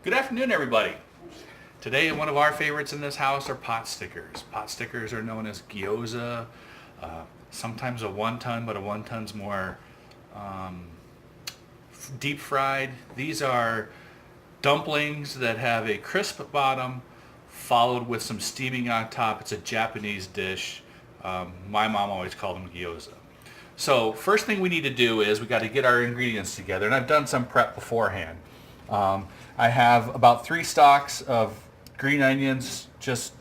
Good afternoon, everybody. Today, one of our favorites in this house are pot stickers. Pot stickers are known as gyoza, sometimes a wonton, but a wonton's more deep fried. These are dumplings that have a crisp bottom, followed with some steaming on top. It's a Japanese dish. My mom always called them gyoza. So first thing we need to do is we got to get our ingredients together, and I've done some prep beforehand. I have about 3 stalks of green onions, just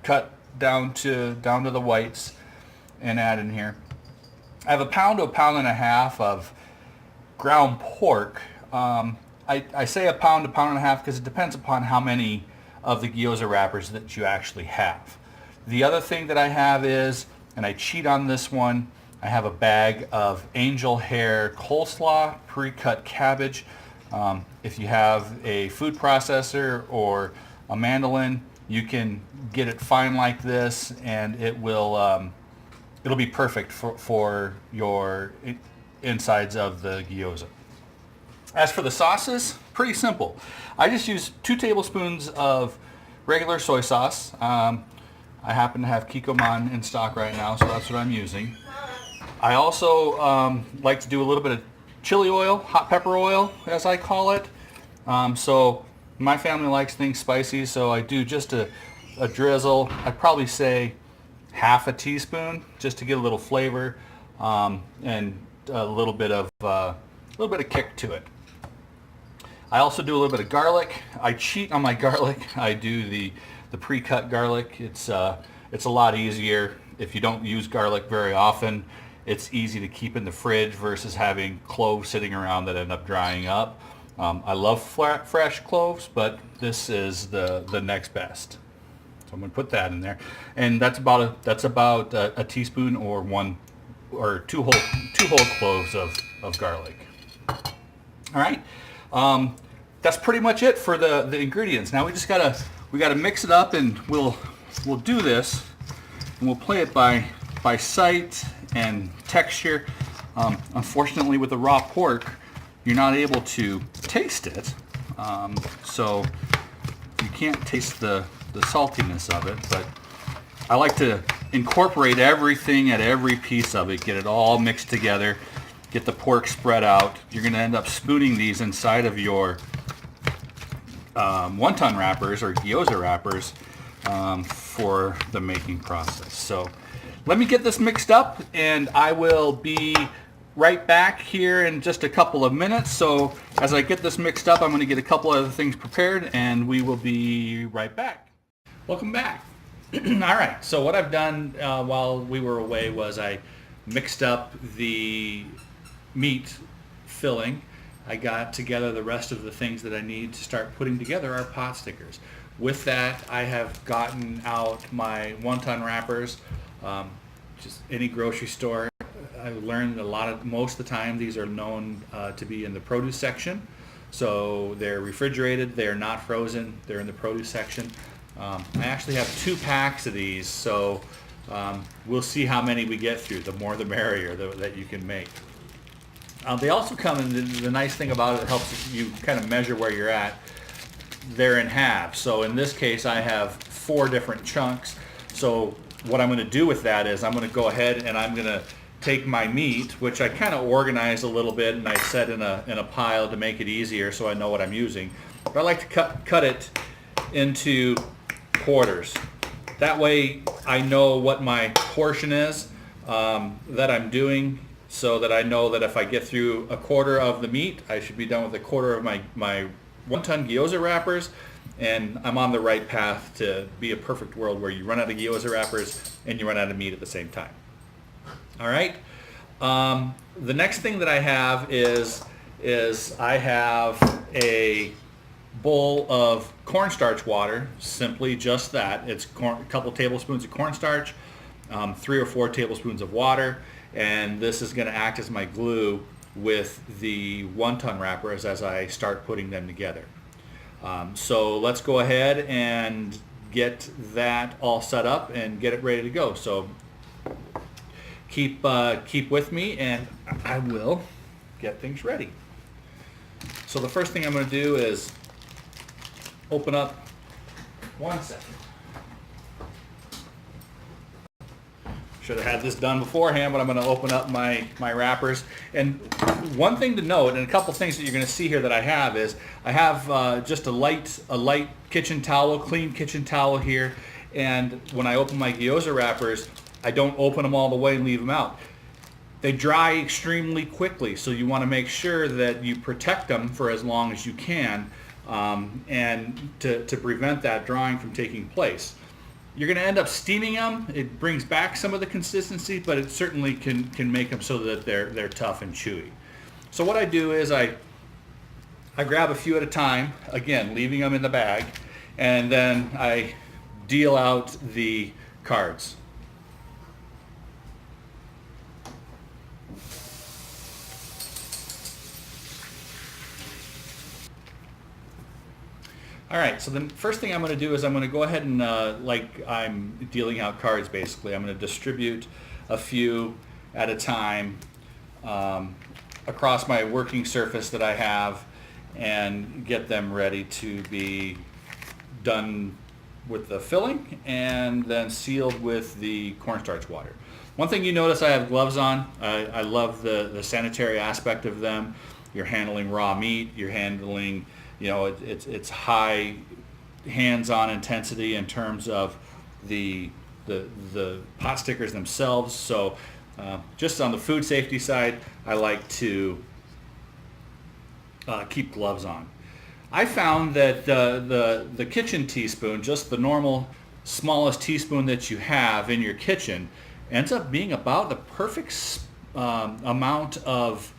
cut down to the whites, and add in here. I have a pound to a pound and a half of ground pork. I say a pound to pound and a half because it depends upon how many of the gyoza wrappers that you actually have. The other thing that I have is, and I cheat on this one, I have a bag of angel hair coleslaw, pre-cut cabbage. If you have a food processor or a mandolin, you can get it fine like this, and it will it'll be perfect for your insides of the gyoza. As for the sauces, pretty simple. I just use 2 tablespoons of regular soy sauce. I happen to have Kikkoman in stock right now, so that's what I'm using. I also like to do a little bit of chili oil, hot pepper oil, as I call it. So my family likes things spicy, so I do just a drizzle. I'd probably say half a teaspoon, just to get a little flavor and a little bit of kick to it. I also do a little bit of garlic. I cheat on my garlic. I do the pre-cut garlic. It's a lot easier if you don't use garlic very often. It's easy to keep in the fridge versus having cloves sitting around that end up drying up. I love fresh cloves, but this is the next best. So I'm going to put that in there, and that's about a teaspoon or 2 whole cloves of garlic. All right, that's pretty much it for the ingredients. Now we gotta mix it up, and we'll do this, and we'll play it by sight and texture. Unfortunately, with the raw pork, you're not able to taste it, so you can't taste the saltiness of it. But I like to incorporate everything at every piece of it, get it all mixed together, get the pork spread out. You're going to end up spooning these inside of your wonton wrappers or gyoza wrappers for the making process. So let me get this mixed up, and I will be right back here in just a couple of minutes. So as I get this mixed up, I'm going to get a couple other things prepared, and we will be right back. Welcome back. All right, so what I've done while we were away was I mixed up the meat filling. I got together the rest of the things that I need to start putting together our pot stickers. With that, I have gotten out my wonton wrappers. Just any grocery store. I've learned most of the time these are known to be in the produce section. So they're refrigerated, they're not frozen, they're in the produce section. I actually have 2 packs of these, so we'll see how many we get through. The more the merrier that you can make. They also come in, the nice thing about it helps you kind of measure where you're at. They're in half. So in this case I have 4 different chunks. So what I'm going to do with that is I'm going to go ahead and I'm going to take my meat, which I kind of organized a little bit and I set in a pile to make it easier so I know what I'm using. But I like to cut it into quarters. That way I know what my portion is that I'm doing, so that I know that if I get through a quarter of the meat, I should be done with a quarter of my wonton gyoza wrappers, and I'm on the right path to be a perfect world where you run out of gyoza wrappers and you run out of meat at the same time. All right. The next thing that I have is I have a bowl of cornstarch water, simply just that. It's a couple tablespoons of cornstarch, 3 or 4 tablespoons of water, and this is going to act as my glue with the wonton wrappers as I start putting them together. So let's go ahead and get that all set up and get it ready to go. So keep with me, and I will get things ready. So the first thing I'm going to do is open up, one second. Should have had this done beforehand, but I'm going to open up my wrappers. And one thing to note, and a couple things that you're going to see here that I have is, I have just a light kitchen towel, clean kitchen towel here. And when I open my gyoza wrappers, I don't open them all the way and leave them out. They dry extremely quickly, so you want to make sure that you protect them for as long as you can, and to prevent that drying from taking place. You're going to end up steaming them. It brings back some of the consistency, but it certainly can make them so that they're tough and chewy. So what I do is I grab a few at a time, again, leaving them in the bag, and then I deal out the cards. All right, so the first thing I'm going to do is I'm going to go ahead and, like I'm dealing out cards basically, I'm going to distribute a few at a time across my working surface that I have and get them ready to be done with the filling and then sealed with the cornstarch water. One thing you notice, I have gloves on. I love the sanitary aspect of them. You're handling raw meat, you're handling, you know, it's high hands-on intensity in terms of the pot stickers themselves. So just on the food safety side, I like to keep gloves on. I found that the kitchen teaspoon, just the normal smallest teaspoon that you have in your kitchen, ends up being about the perfect amount of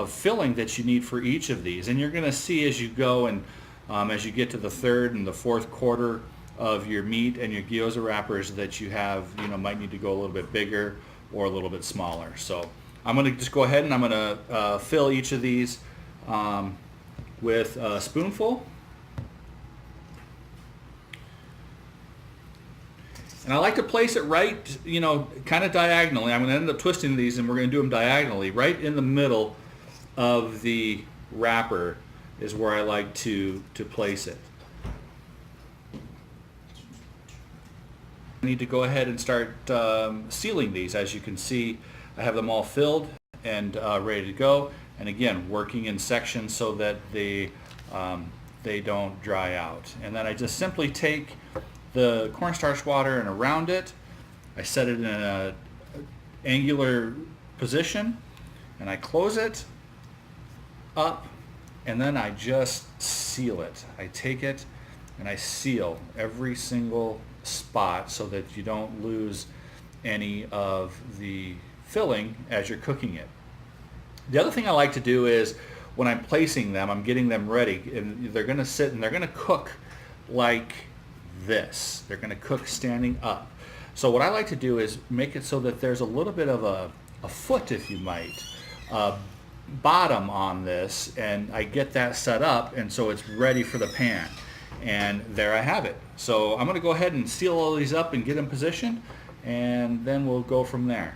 filling that you need for each of these. And you're going to see as you go and as you get to the third and the fourth quarter of your meat and your gyoza wrappers that you have, you know, might need to go a little bit bigger or a little bit smaller. So I'm going to just go ahead and I'm going to fill each of these with a spoonful. And I like to place it right, you know, kind of diagonally. I'm going to end up twisting these and we're going to do them diagonally. Right in the middle of the wrapper is where I like to place it. I need to go ahead and start sealing these. As you can see, I have them all filled and ready to go. And again, working in sections so that they don't dry out. And then I just simply take the cornstarch water and around it, I set it in an angular position and I close it up and then I just seal it. I take it and I seal every single spot so that you don't lose any of the filling as you're cooking it. The other thing I like to do is when I'm placing them, I'm getting them ready and they're going to sit and they're going to cook like this. They're going to cook standing up. So what I like to do is make it so that there's a little bit of a foot, if you might, bottom on this, and I get that set up and so it's ready for the pan. And there I have it. So I'm going to go ahead and seal all these up and get them positioned, and then we'll go from there.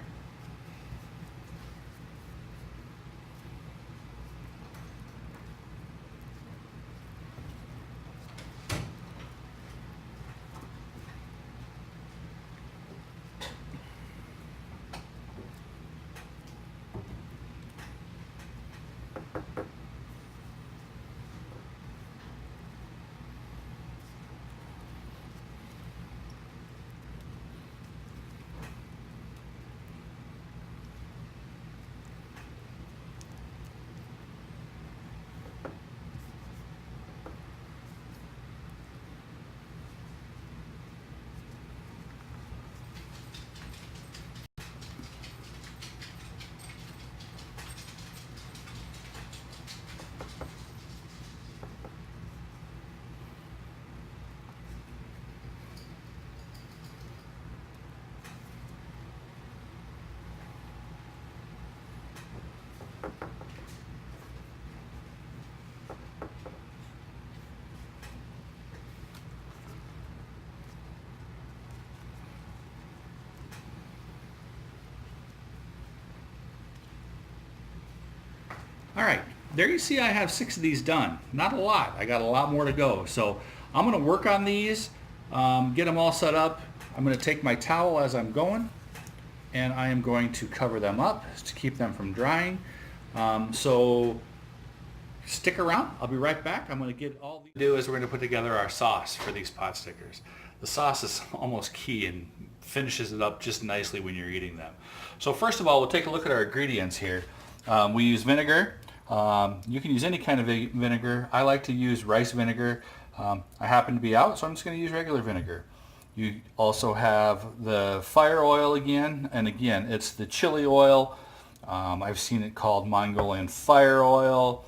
All right, there you see I have 6 of these done. Not a lot. I got a lot more to go. So I'm going to work on these, get them all set up. I'm going to take my towel as I'm going, and I am going to cover them up to keep them from drying. So stick around. I'll be right back. I'm going to get all the do is we're going to put together our sauce for these pot stickers. The sauce is almost key and finishes it up just nicely when you're eating them. So first of all, we'll take a look at our ingredients here. We use vinegar. You can use any kind of vinegar. I like to use rice vinegar. I happen to be out, so I'm just going to use regular vinegar. You also have the fire oil again, and again, it's the chili oil. I've seen it called Mongolian fire oil.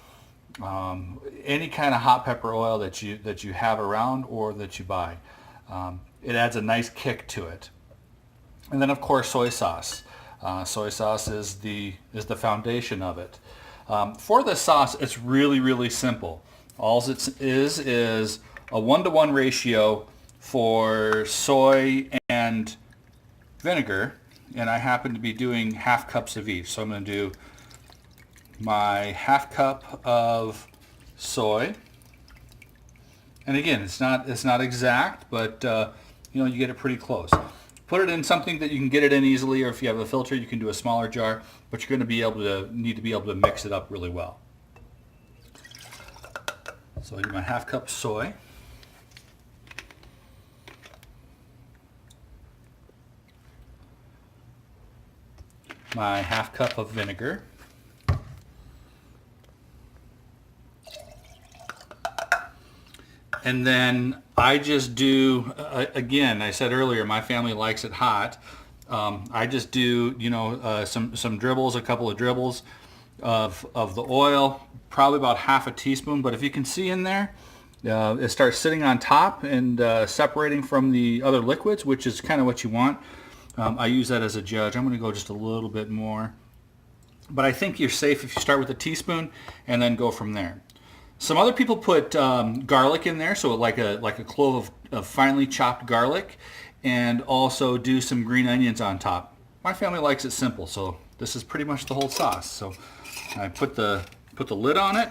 Any kind of hot pepper oil that you have around or that you buy. It adds a nice kick to it. And then of course soy sauce. Soy sauce is the foundation of it. For this sauce, it's really simple. All it is a 1-to-1 ratio for soy and vinegar, and I happen to be doing half cups of each. So I'm going to do my half cup of soy, and again, it's not exact, but you know, you get it pretty close. Put it in something that you can get it in easily, or if you have a filter, you can do a smaller jar, but you're going to need to be able to mix it up really well. So I do my half cup soy. My half cup of vinegar. And then I just do, again, I said earlier, my family likes it hot. I just do, you know, some dribbles, a couple of dribbles of the oil, probably about half a teaspoon. But if you can see in there, it starts sitting on top and separating from the other liquids, which is kind of what you want. I use that as a judge. I'm going to go just a little bit more. But I think you're safe if you start with a teaspoon and then go from there. Some other people put garlic in there, so like a clove of finely chopped garlic, and also do some green onions on top. My family likes it simple, so this is pretty much the whole sauce. So I put the lid on it,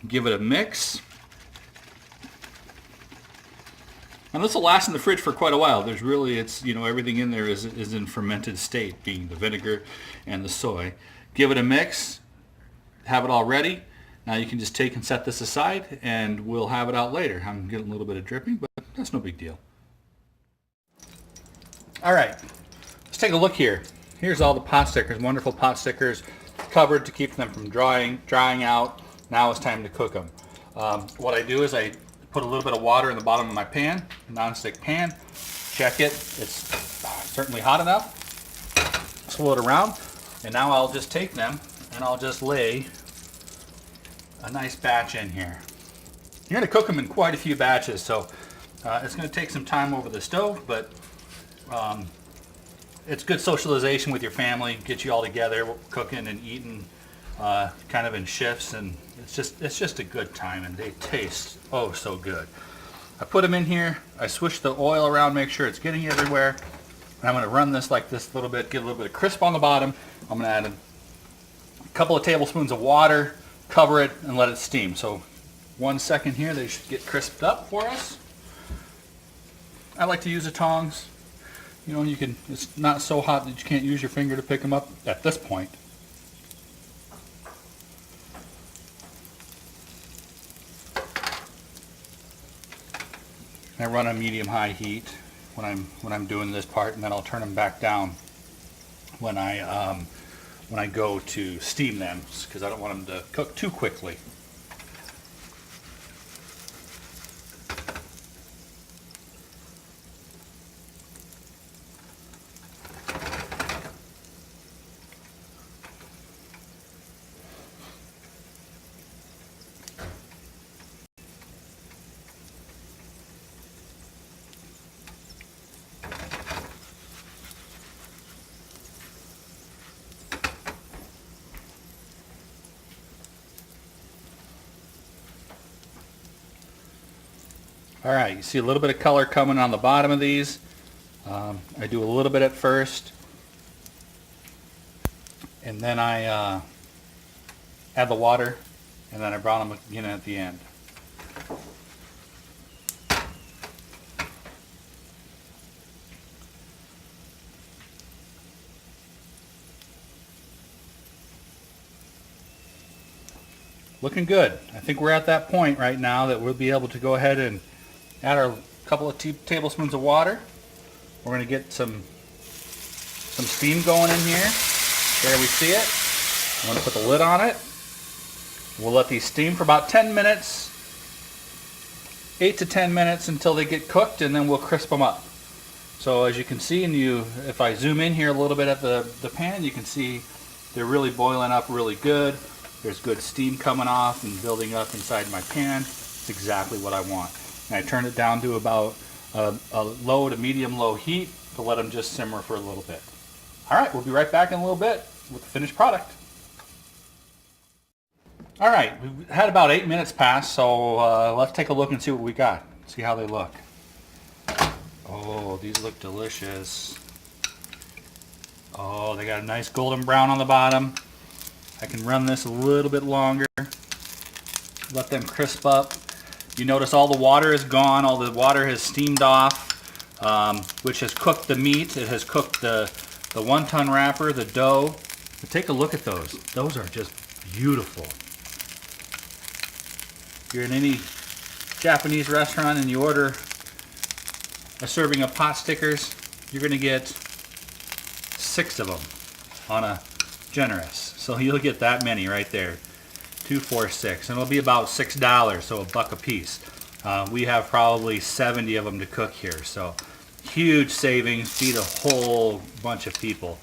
give it a mix, and this will last in the fridge for quite a while. There's really, it's, you know, everything in there is in fermented state, being the vinegar and the soy. Give it a mix, have it all ready. Now you can just take and set this aside, and we'll have it out later. I'm getting a little bit of dripping, but that's no big deal. All right, let's take a look here. Here's all the pot stickers, wonderful pot stickers, covered to keep them from drying out. Now it's time to cook them. What I do is I put a little bit of water in the bottom of my pan, non-stick pan. Check it, it's certainly hot enough. Swirl it around, and now I'll just take them and I'll just lay a nice batch in here. You're going to cook them in quite a few batches, so it's going to take some time over the stove, but it's good socialization with your family, get you all together cooking and eating kind of in shifts, and it's just a good time, and they taste oh so good. I put them in here, I swish the oil around, make sure it's getting everywhere, and I'm going to run this like this a little bit, get a little bit of crisp on the bottom. I'm going to add a couple of tablespoons of water, cover it, and let it steam. So 1 second here, they should get crisped up for us. I like to use the tongs. You know, you can, it's not so hot that you can't use your finger to pick them up at this point. I run on medium-high heat when I'm doing this part, and then I'll turn them back down when I go to steam them, because I don't want them to cook too quickly. All right, you see a little bit of color coming on the bottom of these. I do a little bit at first, and then I add the water, and then I brown them again at the end. Looking good. I think we're at that point right now that we'll be able to go ahead and add our couple of tablespoons of water. We're going to get some steam going in here. There we see it. I'm going to put the lid on it. We'll let these steam for about 10 minutes, 8 to 10 minutes until they get cooked, and then we'll crisp them up. So as you can see, and if I zoom in here a little bit at the pan, you can see they're really boiling up really good. There's good steam coming off and building up inside my pan. It's exactly what I want. And I turn it down to about a low to medium-low heat to let them just simmer for a little bit. All right, we'll be right back in a little bit with the finished product. All right, we've had about 8 minutes pass, so let's take a look and see what we got. See how they look. Oh, these look delicious. Oh, they got a nice golden brown on the bottom. I can run this a little bit longer. Let them crisp up. You notice all the water is gone. All the water has steamed off, which has cooked the meat. It has cooked the wonton wrapper, the dough. But take a look at those. Those are just beautiful. If you're in any Japanese restaurant and you order a serving of Potstickers, you're going to get 6 of them on a generous. So you'll get that many right there. 2, 4, 6. And it'll be about $6, so $1 a piece. We have probably 70 of them to cook here. So huge savings, feed a whole bunch of people.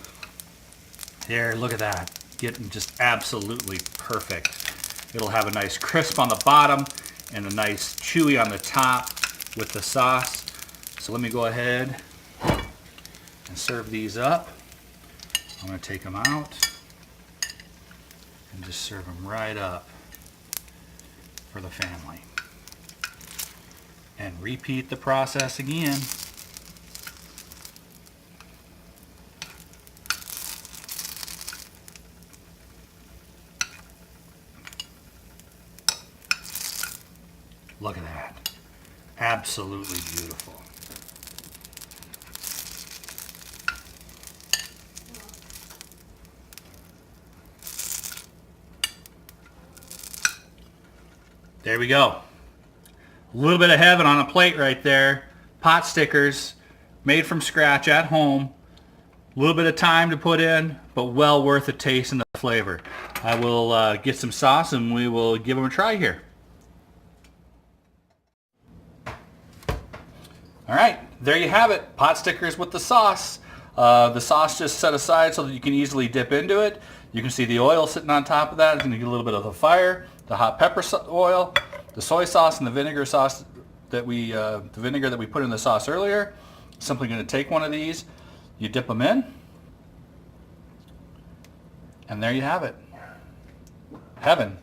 There, look at that. Getting just absolutely perfect. It'll have a nice crisp on the bottom and a nice chewy on the top with the sauce. So let me go ahead and serve these up. I'm going to take them out and just serve them right up for the family. And repeat the process again. Look at that. Absolutely beautiful. There we go. A little bit of heaven on a plate right there. Potstickers, made from scratch at home. A little bit of time to put in, but well worth the taste and the flavor. I will get some sauce and we will give them a try here. All right, there you have it. Potstickers with the sauce. The sauce just set aside so that you can easily dip into it. You can see the oil sitting on top of that. It's going to get a little bit of the fire, the hot pepper oil, the soy sauce, and the vinegar sauce that the vinegar that we put in the sauce earlier. Simply going to take one of these, you dip them in, and there you have it. Heaven.